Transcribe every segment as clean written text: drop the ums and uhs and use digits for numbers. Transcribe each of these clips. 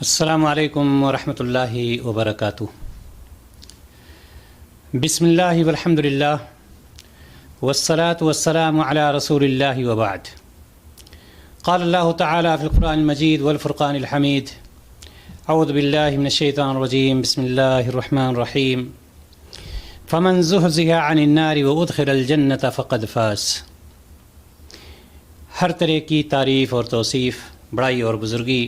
السلام علیکم ورحمۃ اللہ وبرکاتہ۔ بسم اللہ والحمد للہ والصلاة والسلام علی رسول اللہ وبعد۔ قال اللہ تعالی فی القرآن المجید والفرقان الحمید، اعوذ باللہ من الشیطان الرجیم، بسم اللہ الرحمن الرحیم۔ فمن زحزح عن النار وادخل الجنۃ فقد فاز۔ ہر طرح کی تعریف اور توصیف، بڑائی اور بزرگی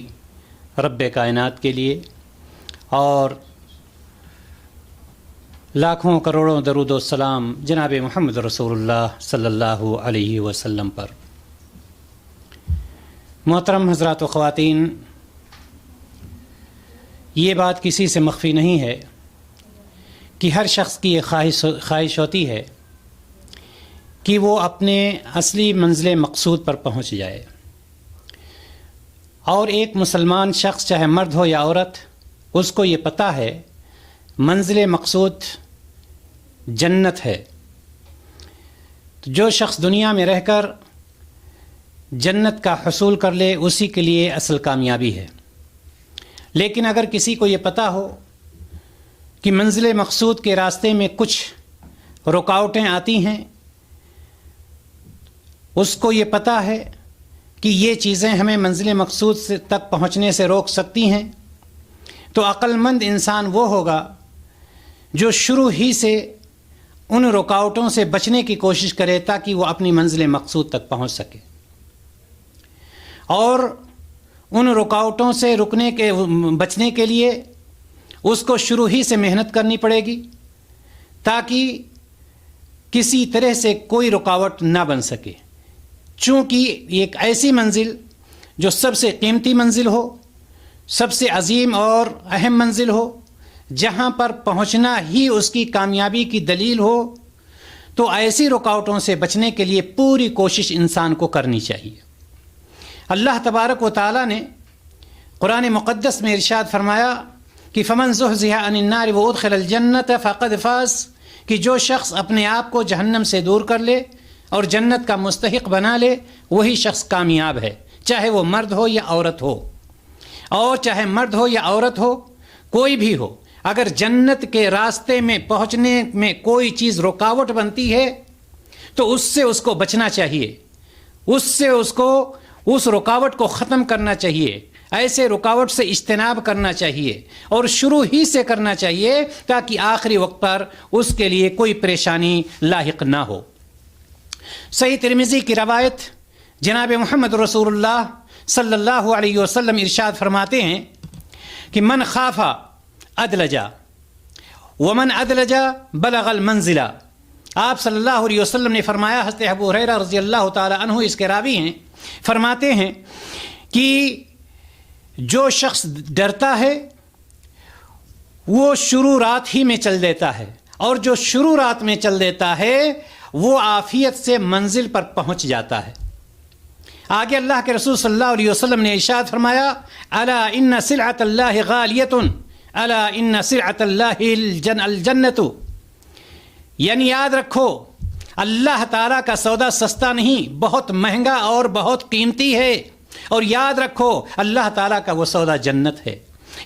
رب کائنات کے لیے، اور لاکھوں کروڑوں درود و سلام جناب محمد رسول اللہ صلی اللہ علیہ وسلم پر۔ محترم حضرات و خواتین، یہ بات کسی سے مخفی نہیں ہے کہ ہر شخص کی یہ خواہش ہوتی ہے کہ وہ اپنے اصلی منزل مقصود پر پہنچ جائے، اور ایک مسلمان شخص چاہے مرد ہو یا عورت، اس کو یہ پتہ ہے منزل مقصود جنت ہے۔ تو جو شخص دنیا میں رہ کر جنت کا حصول کر لے، اسی کے لیے اصل کامیابی ہے۔ لیکن اگر کسی کو یہ پتہ ہو کہ منزل مقصود کے راستے میں کچھ رکاوٹیں آتی ہیں، اس کو یہ پتہ ہے کہ یہ چیزیں ہمیں منزل مقصود تک پہنچنے سے روک سکتی ہیں، تو عقل مند انسان وہ ہوگا جو شروع ہی سے ان رکاوٹوں سے بچنے کی کوشش کرے تاکہ وہ اپنی منزل مقصود تک پہنچ سکے، اور ان رکاوٹوں سے بچنے کے لیے اس کو شروع ہی سے محنت کرنی پڑے گی تاکہ کسی طرح سے کوئی رکاوٹ نہ بن سکے، چونکہ ایک ایسی منزل جو سب سے قیمتی منزل ہو، سب سے عظیم اور اہم منزل ہو، جہاں پر پہنچنا ہی اس کی کامیابی کی دلیل ہو، تو ایسی رکاوٹوں سے بچنے کے لیے پوری کوشش انسان کو کرنی چاہیے۔ اللہ تبارک و تعالی نے قرآن مقدس میں ارشاد فرمایا کہ فمن زحزح عن النار وادخل الجنۃ فقد فاز، کہ جو شخص اپنے آپ کو جہنم سے دور کر لے اور جنت کا مستحق بنا لے، وہی شخص کامیاب ہے، چاہے وہ مرد ہو یا عورت ہو، اور چاہے مرد ہو یا عورت ہو، کوئی بھی ہو۔ اگر جنت کے راستے میں پہنچنے میں کوئی چیز رکاوٹ بنتی ہے تو اس سے اس کو بچنا چاہیے، اس رکاوٹ کو ختم کرنا چاہیے، ایسے رکاوٹ سے اجتناب کرنا چاہیے، اور شروع ہی سے کرنا چاہیے تاکہ آخری وقت پر اس کے لیے کوئی پریشانی لاحق نہ ہو۔ صحیح ترمذی کی روایت، جناب محمد رسول اللہ صلی اللہ علیہ وسلم ارشاد فرماتے ہیں کہ من خاف ادلجا ومن ادلجا بلغ المنزلہ۔ آپ صلی اللہ علیہ وسلم نے فرمایا، حضرت ابو ہریرہ رضی اللہ تعالی عنہ اس کے راوی ہیں، فرماتے ہیں کہ جو شخص ڈرتا ہے وہ شروع رات ہی میں چل دیتا ہے، اور جو شروع رات میں چل دیتا ہے وہ عافیت سے منزل پر پہنچ جاتا ہے۔ آگے اللہ کے رسول صلی اللہ علیہ وسلم نے ارشاد فرمایا، الا ان سلعۃ اللہ غالیۃ، الا ان سلعۃ اللہ الجنۃ، یعنی یاد رکھو اللہ تعالیٰ کا سودا سستا نہیں، بہت مہنگا اور بہت قیمتی ہے، اور یاد رکھو اللہ تعالیٰ کا وہ سودا جنت ہے،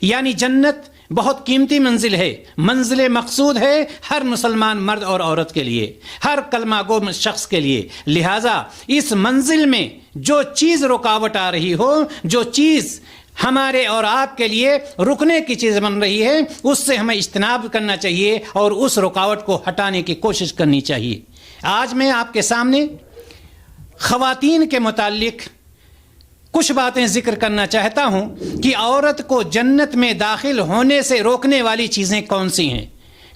یعنی جنت بہت قیمتی منزل ہے، منزل مقصود ہے ہر مسلمان مرد اور عورت کے لیے، ہر کلمہ گو شخص کے لیے۔ لہٰذا اس منزل میں جو چیز رکاوٹ آ رہی ہو، جو چیز ہمارے اور آپ کے لیے رکنے کی چیز بن رہی ہے، اس سے ہمیں اجتناب کرنا چاہیے اور اس رکاوٹ کو ہٹانے کی کوشش کرنی چاہیے۔ آج میں آپ کے سامنے خواتین کے متعلق کچھ باتیں ذکر کرنا چاہتا ہوں کہ عورت کو جنت میں داخل ہونے سے روکنے والی چیزیں کون سی ہیں،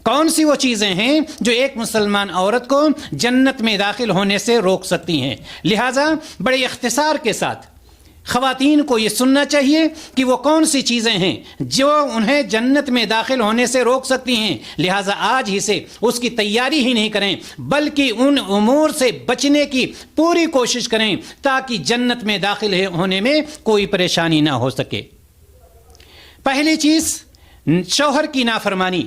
کون سی وہ چیزیں ہیں جو ایک مسلمان عورت کو جنت میں داخل ہونے سے روک سکتی ہیں۔ لہٰذا بڑے اختصار کے ساتھ خواتین کو یہ سننا چاہیے کہ وہ کون سی چیزیں ہیں جو انہیں جنت میں داخل ہونے سے روک سکتی ہیں، لہٰذا آج ہی سے اس کی تیاری ہی نہیں کریں بلکہ ان امور سے بچنے کی پوری کوشش کریں تاکہ جنت میں داخل ہونے میں کوئی پریشانی نہ ہو سکے۔ پہلی چیز شوہر کی نافرمانی۔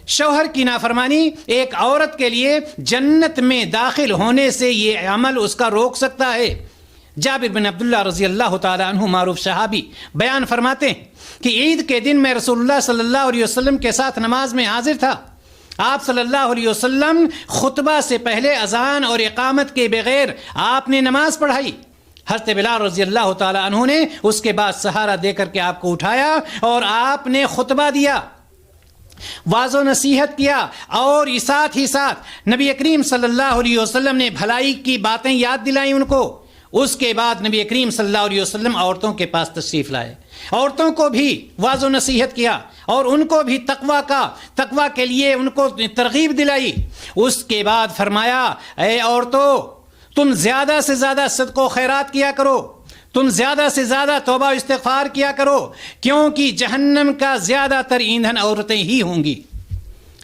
شوہر کی نافرمانی ایک عورت کے لیے جنت میں داخل ہونے سے یہ عمل اس کا روک سکتا ہے۔ جابر بن عبداللہ رضی اللہ تعالی عنہ معروف صحابی بیان فرماتے ہیں کہ عید کے دن میں رسول اللہ صلی اللہ علیہ وسلم کے ساتھ نماز میں حاضر تھا. آپ صلی اللہ علیہ وسلم خطبہ سے پہلے اذان اور اقامت کے بغیر آپ نے نماز پڑھائی. حضرت بلال رضی اللہ تعالی عنہ نے اس کے بعد سہارا دے کر کے آپ کو اٹھایا اور آپ نے خطبہ دیا، واعظ و نصیحت کیا، اور ساتھ ہی ساتھ نبی کریم صلی اللہ علیہ وسلم نے بھلائی کی باتیں یاد دلائیں ان کو. اس کے بعد نبی کریم صلی اللہ علیہ وسلم عورتوں کے پاس تشریف لائے، عورتوں کو بھی واعظ و نصیحت کیا اور ان کو بھی تقوی کے لیے ان کو ترغیب دلائی. اس کے بعد فرمایا اے عورتوں، تم زیادہ سے زیادہ صدقہ و خیرات کیا کرو، تم زیادہ سے زیادہ توبہ و استغفار کیا کرو، کیونکہ جہنم کا زیادہ تر ایندھن عورتیں ہی ہوں گی.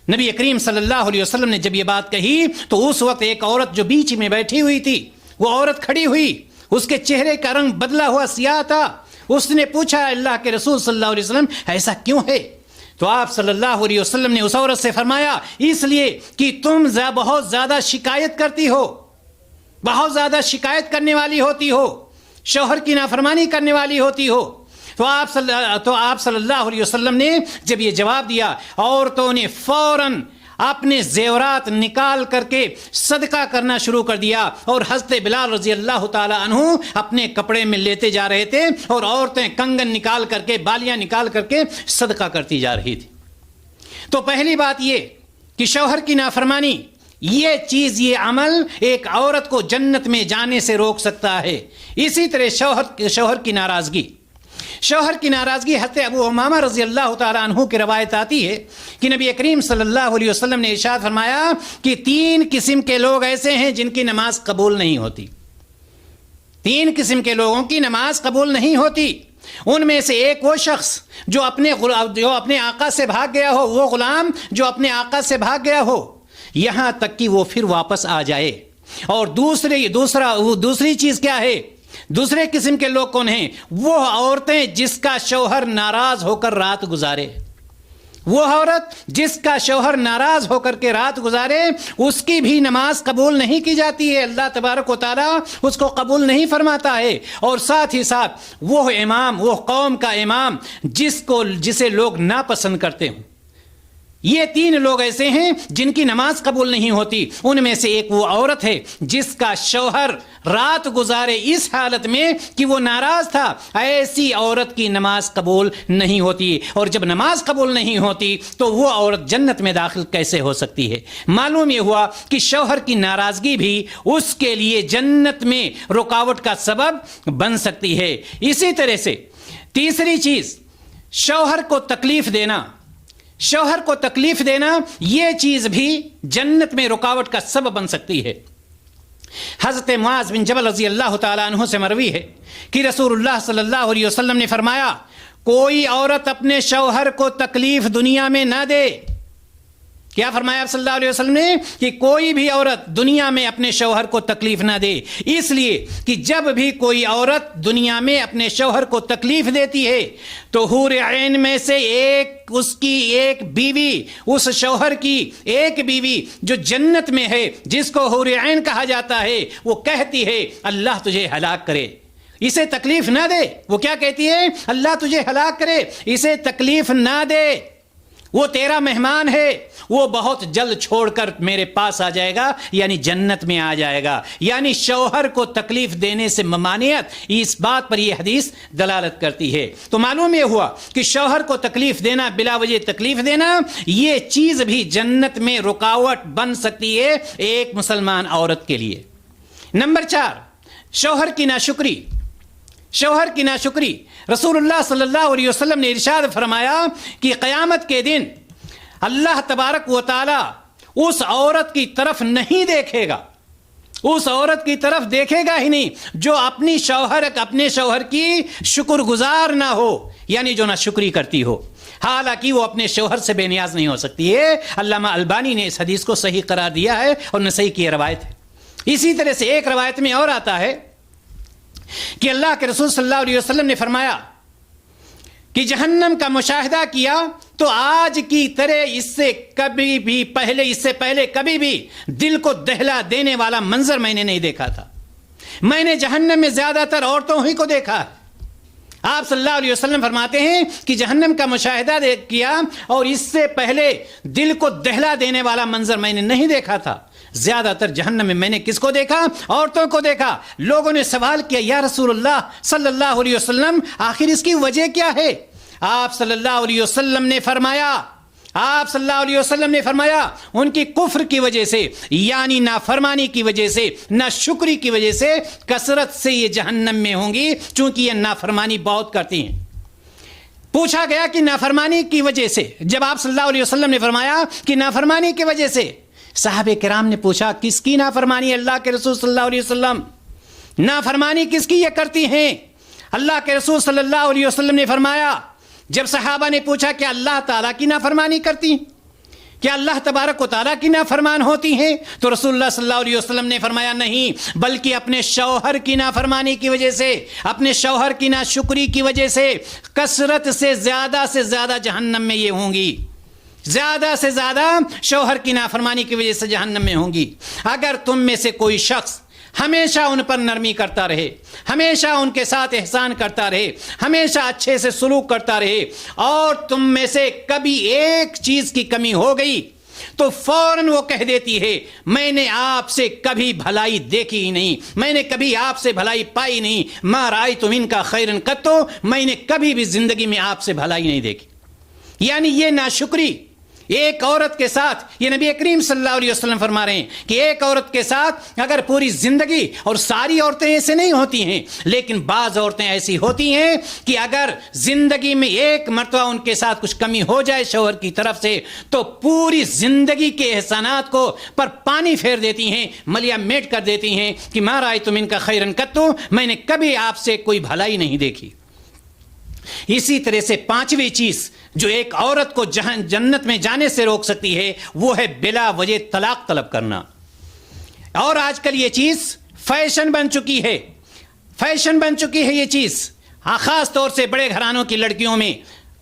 نبی کریم صلی اللہ علیہ وسلم نے جب یہ بات کہی تو اس وقت ایک عورت جو بیچ میں بیٹھی ہوئی تھی، وہ عورت کھڑی ہوئی، اس کے چہرے کا رنگ بدلا ہوا سیاہ تھا. اس نے پوچھا اللہ کے رسول صلی اللہ علیہ وسلم ایسا کیوں ہے؟ تو آپ صلی اللہ علیہ وسلم نے اس عورت سے فرمایا اس لیے کہ تم بہت زیادہ شکایت کرتی ہو، بہت زیادہ شکایت کرنے والی ہوتی ہو، شوہر کی نافرمانی کرنے والی ہوتی ہو. تو آپ صلی اللہ علیہ وسلم نے جب یہ جواب دیا، عورتوں نے فوراً اپنے زیورات نکال کر کے صدقہ کرنا شروع کر دیا، اور حضرت بلال رضی اللہ تعالی عنہ اپنے کپڑے میں لیتے جا رہے تھے اور عورتیں کنگن نکال کر کے، بالیاں نکال کر کے صدقہ کرتی جا رہی تھی. تو پہلی بات یہ کہ شوہر کی نافرمانی، یہ چیز، یہ عمل ایک عورت کو جنت میں جانے سے روک سکتا ہے. اسی طرح شوہر کی ناراضگی، شوہر کی ناراضگی. حضرت ابو امامہ رضی اللہ تعالی عنہ کی روایت آتی ہے کہ نبی کریم صلی اللہ علیہ وسلم نے ارشاد فرمایا کہ 3 قسم کے لوگ ایسے ہیں جن کی نماز قبول نہیں ہوتی. 3 قسم کے لوگوں کی نماز قبول نہیں ہوتی. ان میں سے ایک وہ شخص جو اپنے آقا سے بھاگ گیا ہو، وہ غلام جو اپنے آقا سے بھاگ گیا ہو یہاں تک کہ وہ پھر واپس آ جائے. اور دوسری چیز کیا ہے؟ دوسرے قسم کے لوگ کون ہیں؟ وہ عورتیں جس کا شوہر ناراض ہو کر رات گزارے. وہ عورت جس کا شوہر ناراض ہو کر کے رات گزارے، اس کی بھی نماز قبول نہیں کی جاتی ہے. اللہ تبارک و تعالیٰ اس کو قبول نہیں فرماتا ہے. اور ساتھ ہی ساتھ وہ امام، وہ قوم کا امام جسے لوگ ناپسند کرتے ہوں. یہ 3 لوگ ایسے ہیں جن کی نماز قبول نہیں ہوتی. ان میں سے ایک وہ عورت ہے جس کا شوہر رات گزارے اس حالت میں کہ وہ ناراض تھا. ایسی عورت کی نماز قبول نہیں ہوتی. اور جب نماز قبول نہیں ہوتی تو وہ عورت جنت میں داخل کیسے ہو سکتی ہے؟ معلوم یہ ہوا کہ شوہر کی ناراضگی بھی اس کے لیے جنت میں رکاوٹ کا سبب بن سکتی ہے. اسی طرح سے تیسری چیز، شوہر کو تکلیف دینا. شوہر کو تکلیف دینا یہ چیز بھی جنت میں رکاوٹ کا سبب بن سکتی ہے. حضرت معاذ بن جبل رضی اللہ تعالیٰ عنہ سے مروی ہے کہ رسول اللہ صلی اللہ علیہ وسلم نے فرمایا کوئی عورت اپنے شوہر کو تکلیف دنیا میں نہ دے. کیا فرمایا آپ صلی اللہ علیہ وسلم نے؟ کہ کوئی بھی عورت دنیا میں اپنے شوہر کو تکلیف نہ دے. اس لیے کہ جب بھی کوئی عورت دنیا میں اپنے شوہر کو تکلیف دیتی ہے تو حور عین میں سے اس کی ایک بیوی، اس شوہر کی ایک بیوی جو جنت میں ہے، جس کو حور عین کہا جاتا ہے، وہ کہتی ہے اللہ تجھے ہلاک کرے، اسے تکلیف نہ دے. وہ کیا کہتی ہے؟ اللہ تجھے ہلاک کرے، اسے تکلیف نہ دے، وہ تیرا مہمان ہے، وہ بہت جلد چھوڑ کر میرے پاس آ جائے گا، یعنی جنت میں آ جائے گا. یعنی شوہر کو تکلیف دینے سے ممانعت، اس بات پر یہ حدیث دلالت کرتی ہے. تو معلوم یہ ہوا کہ شوہر کو تکلیف دینا، بلا وجہ تکلیف دینا، یہ چیز بھی جنت میں رکاوٹ بن سکتی ہے ایک مسلمان عورت کے لیے. نمبر 4، شوہر کی ناشکری. شوہر کی ناشکری. رسول اللہ صلی اللہ علیہ وسلم نے ارشاد فرمایا کہ قیامت کے دن اللہ تبارک و تعالی اس عورت کی طرف نہیں دیکھے گا، اس عورت کی طرف دیکھے گا ہی نہیں جو اپنے شوہر کی شکر گزار نہ ہو، یعنی جو ناشکری کرتی ہو. حالانکہ وہ اپنے شوہر سے بے نیاز نہیں ہو سکتی ہے. علامہ البانی نے اس حدیث کو صحیح قرار دیا ہے اور نسائی کی روایت ہے. اسی طرح سے ایک روایت میں اور آتا ہے کہ اللہ کے رسول صلی اللہ علیہ وسلم نے فرمایا کہ جہنم کا مشاہدہ کیا تو آج کی طرح اس سے پہلے کبھی بھی دل کو دہلا دینے والا منظر میں نے نہیں دیکھا تھا. میں نے جہنم میں زیادہ تر عورتوں ہی کو دیکھا. آپ صلی اللہ علیہ وسلم فرماتے ہیں کہ جہنم کا مشاہدہ کیا اور اس سے پہلے دل کو دہلا دینے والا منظر میں نے نہیں دیکھا تھا. زیادہ تر جہنم میں نے کس کو دیکھا؟ عورتوں کو دیکھا. لوگوں نے سوال کیا یا رسول اللہ صلی اللہ علیہ وسلم آخر اس کی وجہ کیا ہے؟ آپ صلی اللہ علیہ وسلم نے فرمایا ان کی کفر کی وجہ سے، یعنی نافرمانی کی وجہ سے، ناشکری کی وجہ سے کثرت سے یہ جہنم میں ہوں گی، چونکہ یہ نافرمانی بہت کرتی ہیں. پوچھا گیا کہ نافرمانی کی وجہ سے. جب آپ صلی اللہ علیہ وسلم نے فرمایا کہ نافرمانی کی وجہ سے، صحابہ کرام نے پوچھا کس کی نافرمانی؟ اللہ کے رسول صلی اللہ علیہ وسلم نافرمانی کس کی یہ کرتی ہیں؟ اللہ کے رسول صلی اللہ علیہ وسلم نے فرمایا، جب صحابہ نے پوچھا کہ اللہ تعالیٰ کی نافرمانی کرتی ہیں، کیا اللہ تبارک و تعالیٰ کی نافرمان ہوتی ہیں؟ تو رسول اللہ صلی اللہ علیہ وسلم نے فرمایا نہیں، بلکہ اپنے شوہر کی نافرمانی کی وجہ سے، اپنے شوہر کی ناشکری کی وجہ سے کثرت سے زیادہ جہنم میں یہ ہوں گی. زیادہ سے زیادہ شوہر کی نافرمانی کی وجہ سے جہنم میں ہوں گی. اگر تم میں سے کوئی شخص ہمیشہ ان پر نرمی کرتا رہے، ہمیشہ ان کے ساتھ احسان کرتا رہے، ہمیشہ اچھے سے سلوک کرتا رہے، اور تم میں سے کبھی ایک چیز کی کمی ہو گئی تو فوراً وہ کہہ دیتی ہے میں نے آپ سے کبھی بھلائی دیکھی ہی نہیں، میں نے کبھی آپ سے بھلائی پائی نہیں، ما رأیت منک خیرا قط، میں نے کبھی بھی زندگی میں آپ سے بھلائی نہیں دیکھی. یعنی یہ ناشکری ایک عورت کے ساتھ، یہ نبی کریم صلی اللہ علیہ وسلم فرما رہے ہیں کہ ایک عورت کے ساتھ اگر پوری زندگی، اور ساری عورتیں ایسے نہیں ہوتی ہیں لیکن بعض عورتیں ایسی ہوتی ہیں کہ اگر زندگی میں ایک مرتبہ ان کے ساتھ کچھ کمی ہو جائے شوہر کی طرف سے تو پوری زندگی کے احسانات کو پر پانی پھیر دیتی ہیں، ملیا میٹ کر دیتی ہیں کہ ما رأیت منک خیرا قط، میں نے کبھی آپ سے کوئی بھلائی نہیں دیکھی. اسی طرح سے پانچویں چیز جو ایک عورت کو جنت میں جانے سے روک سکتی ہے وہ ہے بلا وجہ طلاق طلب کرنا. اور آج کل یہ چیز فیشن بن چکی ہے یہ چیز. خاص طور سے بڑے گھرانوں کی لڑکیوں میں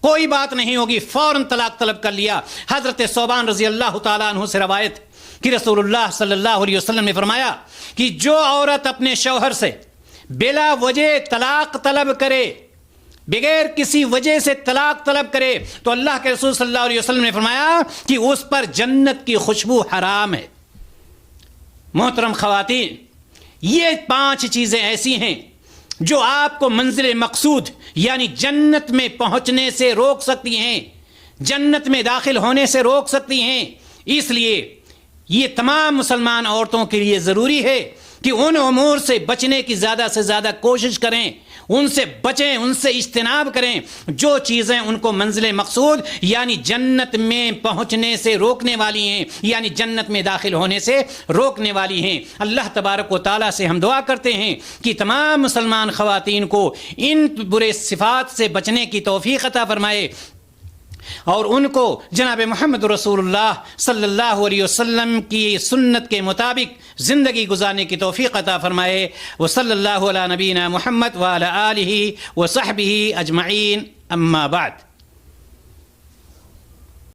کوئی بات نہیں ہوگی فوراً طلاق طلب کر لیا. حضرت ثوبان رضی اللہ تعالیٰ عنہ سے روایت کہ رسول اللہ صلی اللہ علیہ وسلم نے فرمایا کہ جو عورت اپنے شوہر سے بلا وجہ طلاق طلب کرے، بغیر کسی وجہ سے طلاق طلب کرے، تو اللہ کے رسول صلی اللہ علیہ وسلم نے فرمایا کہ اس پر جنت کی خوشبو حرام ہے. محترم خواتین، یہ 5 چیزیں ایسی ہیں جو آپ کو منزل مقصود یعنی جنت میں پہنچنے سے روک سکتی ہیں، جنت میں داخل ہونے سے روک سکتی ہیں. اس لیے یہ تمام مسلمان عورتوں کے لیے ضروری ہے کہ ان امور سے بچنے کی زیادہ سے زیادہ کوشش کریں، ان سے بچیں، ان سے اجتناب کریں جو چیزیں ان کو منزل مقصود یعنی جنت میں پہنچنے سے روکنے والی ہیں، یعنی جنت میں داخل ہونے سے روکنے والی ہیں. اللہ تبارک و تعالیٰ سے ہم دعا کرتے ہیں کہ تمام مسلمان خواتین کو ان برے صفات سے بچنے کی توفیق عطا فرمائے اور ان کو جناب محمد رسول اللہ صلی اللہ علیہ وسلم کی سنت کے مطابق زندگی گزارنے کی توفیق عطا فرمائے. وصلی اللہ علی نبینا محمد وعلی آلہ وصحبہ اجمعین. اما بعد.